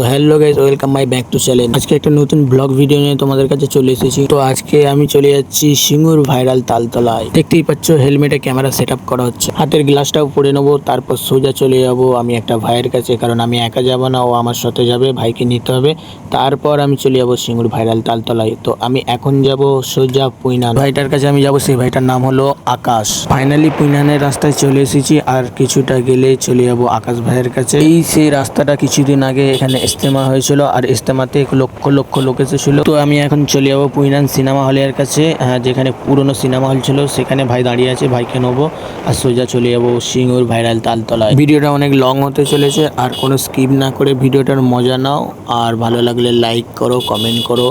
Hello guys, welcome my back to channel. আজকে একটা নতুন ব্লগ ভিডিও নিয়ে তোমাদের কাছে চলে এসেছি। তো আজকে আমি চলে যাচ্ছি সিঙ্গুর ভাইরাল তালতলায়। দেখতেই পাচ্ছ হেলমেটে ক্যামেরা সেট আপ করা হচ্ছে। হাতের গ্লাসটাও পরে নেবো, তারপর সোজা চলে যাবো আমি একটা ভাইয়ের কাছে, কারণ আমি একা যাবো না, ও আমার সাথে যাবে, ভাইকে নিতে হবে। তারপর আমি চলে যাবো সিঙ্গুর ভাইরাল তালতলায়। তো আমি এখন যাব সোজা পুইনান ভাইটার কাছে। আমি যাব, সেই ভাইটার নাম হলো আকাশ। ফাইনালি পুইনানের রাস্তায় চলে এসেছি, আর কিছুটা গেলে চলে যাবো আকাশ ভাইয়ের কাছে। এই সেই রাস্তাটা কিছুদিন আগে এখানে ইজতেমা হয়েছিল, আর ইজতেমাতে লক্ষ লক্ষ লোক এসেছিল। তো আমি এখন চলে যাবো পুইনান সিনেমা হলের কাছে, যেখানে পুরনো সিনেমা হল ছিল, সেখানে ভাই দাঁড়িয়ে আছে, ভাইকে নেবো আর সোজা চলে যাবো সিঙ্গুর ভাইরাল তালতলায়। ভিডিওটা অনেক লং হতে চলেছে, আর কোনো স্কিপ না করে ভিডিওটার মজা নাও। আর ভালো লাগলে লাইক করো, কমেন্ট করো,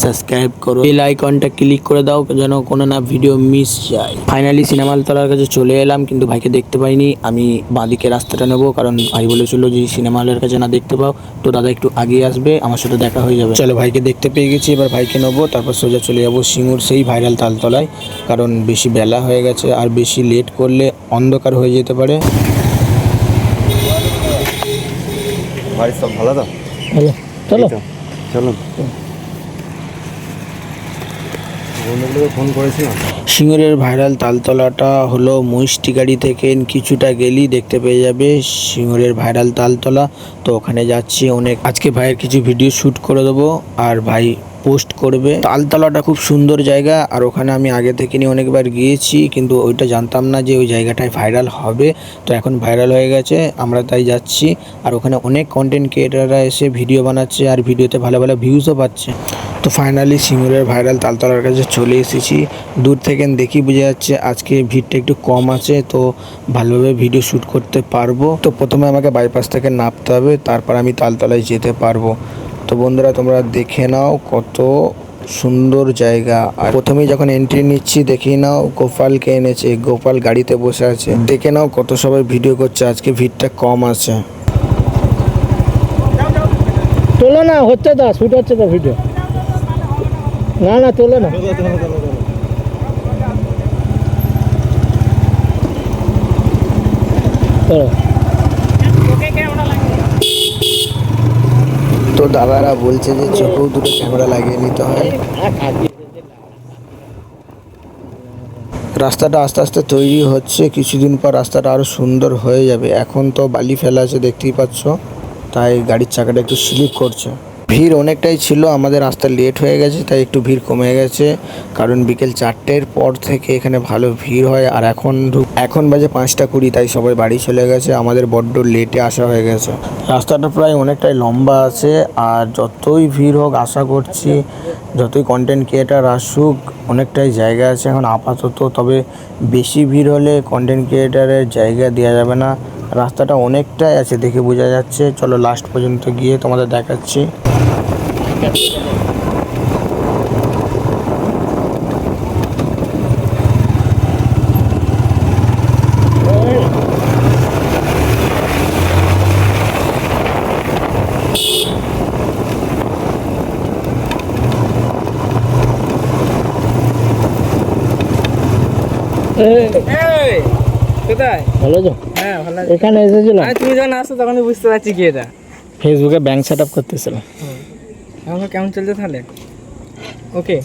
সাবস্ক্রাইব করো, বেল আইকনটা ক্লিক করে দাও যেন কোনো না ভিডিও মিস যায়। ফাইনালি সিনেমা হলতলার কাছে চলে এলাম, কিন্তু ভাইকে দেখতে পাইনি। আমি বাঁদিকে রাস্তাটা নেবো, কারণ ভাই বলেছিল যে সিনেমা হলের কাছে না দেখতে পাও তো দাদা একটু আগে আসবে, আমার সাথে দেখা হয়ে যাবে। চলো, ভাইকে দেখতে পেয়ে গেছি, এবার ভাইকে নেবো, তারপর সোজা চলে যাবো সিঙ্গুর সেই ভাইরাল তালতলায়, কারণ বেশি বেলা হয়ে গেছে, আর বেশি লেট করলে অন্ধকার হয়ে যেতে পারে। ভাই সব ভালো তো? হ্যালো, চলো চলো। বন্ধুগুলোকে ফোন করেছিলাম। সিঙ্গুরের ভাইরাল তালতলাটা হলো মহিষটিগাড়ি থেকে কিছুটা গেলেই দেখতে পেয়ে যাবে সিঙ্গুরের ভাইরাল তালতলা। তো ওখানে যাচ্ছি। আজকে ভাইয়ের কিছু ভিডিও শ্যুট করে দেবো, আর ভাই পোস্ট করবে। তালতলাটা খুব সুন্দর জায়গা, আর ওখানে আমি আগে থেকে নিয়ে অনেকবার গিয়েছি, কিন্তু ওইটা জানতাম না যে ওই জায়গাটায় ভাইরাল হবে। তো এখন ভাইরাল হয়ে গেছে, আমরা তাই যাচ্ছি। আর ওখানে অনেক কন্টেন্ট ক্রিয়েটাররা এসে ভিডিও বানাচ্ছে, আর ভিডিওতে ভালো ভালো ভিউজও পাচ্ছে। তো ফাইনালি সিঙ্গুরের ভাইরাল তালতলার কাছে চলে এসেছি। দূর থেকে দেখি বোঝা যাচ্ছে আজকে ভিড়টা একটু কম আছে, তো ভালোভাবে ভিডিও শ্যুট করতে পারবো। তো প্রথমে আমাকে বাইপাস থেকে নামতে হবে, তারপর আমি তালতলায় যেতে পারবো। তো বন্ধুরা, তোমরা দেখে নাও কত সুন্দর জায়গা। আর প্রথমেই যখন এন্ট্রি নিচ্ছি দেখেই নাও গোপালকে এনেছে, গোপাল গাড়িতে বসে আছে। দেখে নাও কত সবাই ভিডিও করছে, আজকে ভিড়টা কম আছে। তোলো না, হচ্ছে তো, শুট হচ্ছে তো ভিডিও। না না, তোলো না। তো দাদারা বলছে যে চোখেও দুটো ক্যামেরা লাগিয়ে নিতে হয়। রাস্তাটা আস্তে আস্তে তৈরি হচ্ছে, কিছুদিন পর রাস্তাটা আরও সুন্দর হয়ে যাবে। এখন তো বালি ফেলা আছে দেখতেই পাচ্ছ, তাই গাড়ির চাকাটা একটু স্লিপ করছে। ভিড় অনেকটাই ছিল, আমাদের রাস্তা লেট হয়ে গেছে, তাই একটু ভিড় কমে গেছে, কারণ বিকেল 4টের পর থেকে এখানে ভালো ভিড় হয়। আর এখন বাজে 5টা 20, তাই সবাই বাড়ি চলে গেছে, আমাদের বড্ড লেটে আসা হয়ে গেছে। রাস্তাটা প্রায় অনেকটাই লম্বা আছে, আর যতই ভিড় হোক আশা করছি যতই কন্টেন্ট ক্রিয়েটার আসুক অনেকটাই জায়গা আছে এখন আপাতত। তবে বেশি ভিড় হলে কন্টেন্ট ক্রিয়েটারের জায়গা দেওয়া যাবে না। রাস্তাটা অনেকটাই আছে, দেখে বোঝা যাচ্ছে। চলো লাস্ট পর্যন্ত গিয়ে তোমাদের দেখাচ্ছি। কোথায় ভালো তো? হ্যাঁ ভালো। এখানে এসেছিলাম, তুমি যখন আসছো তখনই বুঝতে পারছি কি এটা। ফেসবুকে ব্যাংক সেট আপ করতেছিলাম। এখন কেমন চলছে তাহলে? ওকে।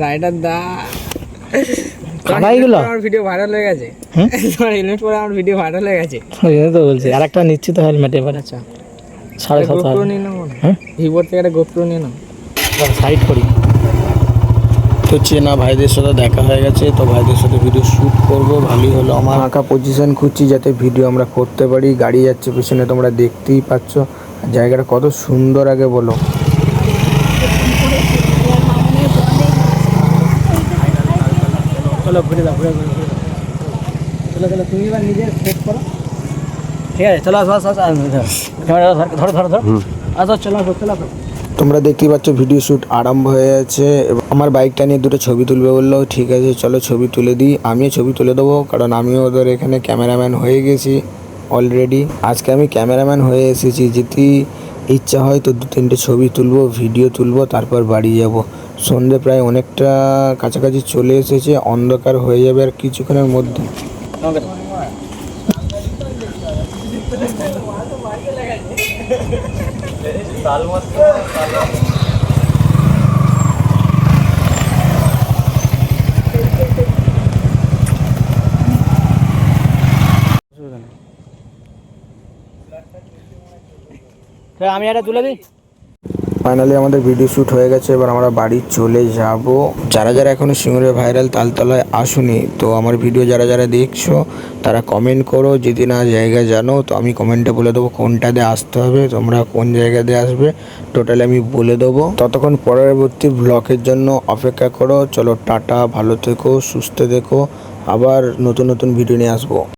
রাইডার দা আমার ভিডিও ভাইরাল হয়ে গেছে। তোমার হেলমেট পরে আমার ভিডিও ভাইরাল হয়ে গেছে, ওই জন্য তো বলছি। আর একটা নিচ্ছি তো হেলমেট এবার। আচ্ছা, 7.5 GoPro নিয়ে নাও। হ্যাঁ, ভিভোর থেকে একটা GoPro নিয়ে নাও, সাইড করি। তো চেনা ভাইদের সাথে দেখা হয়ে গেছে, তো ভাইদের সাথে ভিডিও শ্যুট করবো। ভালোই হলো, আমার আঁকা পজিশন খুঁজছি যাতে ভিডিও আমরা করতে পারি। গাড়ি যাচ্ছে পিছনে, তোমরা দেখতেই পাচ্ছ। জায়গাটা কত সুন্দর আগে বলো। চলো ঘুরে দাও, ঘুরে চলো চলো, তুমি এবার নিজে সেট করো। ঠিক আছে, চলো আসো আসো ক্যামেরা ধরো ধরো ধরো, আসো চলো আসো চলো। তোমরা দেখতেই পাচ্ছ ভিডিও শ্যুট আরম্ভ হয়ে গেছে। আমার বাইকটা নিয়ে দুটো ছবি তুলবে বললো, ঠিক আছে চলো ছবি তুলে দিই। আমিও ছবি তুলে দেবো, কারণ আমিও ওদের এখানে ক্যামেরাম্যান হয়ে গেছি অলরেডি। আজকে আমি ক্যামেরাম্যান হয়ে এসেছি, যদি ইচ্ছা হয় তো 2-3টে ছবি তুলবো, ভিডিও তুলবো, তারপর বাড়ি যাব। সন্ধে প্রায় অনেকটা কাছাকাছি চলে এসেছে, অন্ধকার হয়ে যাবে আর কিছুক্ষণের মধ্যে। আমি এটা তুলে দিই। ফাইনালি আমাদের ভিডিও শ্যুট হয়ে গেছে, এবার আমরা বাড়ি চলে যাব। যারা যারা এখনো সিঙ্গুরের ভাইরাল তালতলায় আসুনি, তো আমার ভিডিও যারা যারা দেখছো তারা কমেন্ট করো, যদি না জায়গা জানো তো আমি কমেন্টে বলে দেবো কোনটা দিয়ে আসতে হবে, তোমরা কোন জায়গা দিয়ে আসবে টোটালি আমি বলে দেবো। ততক্ষণ পরবর্তী ব্লগের জন্য অপেক্ষা করো। চলো টাটা, ভালো থেকো, সুস্থ থেকো, আবার নতুন নতুন ভিডিও নিয়ে আসবো।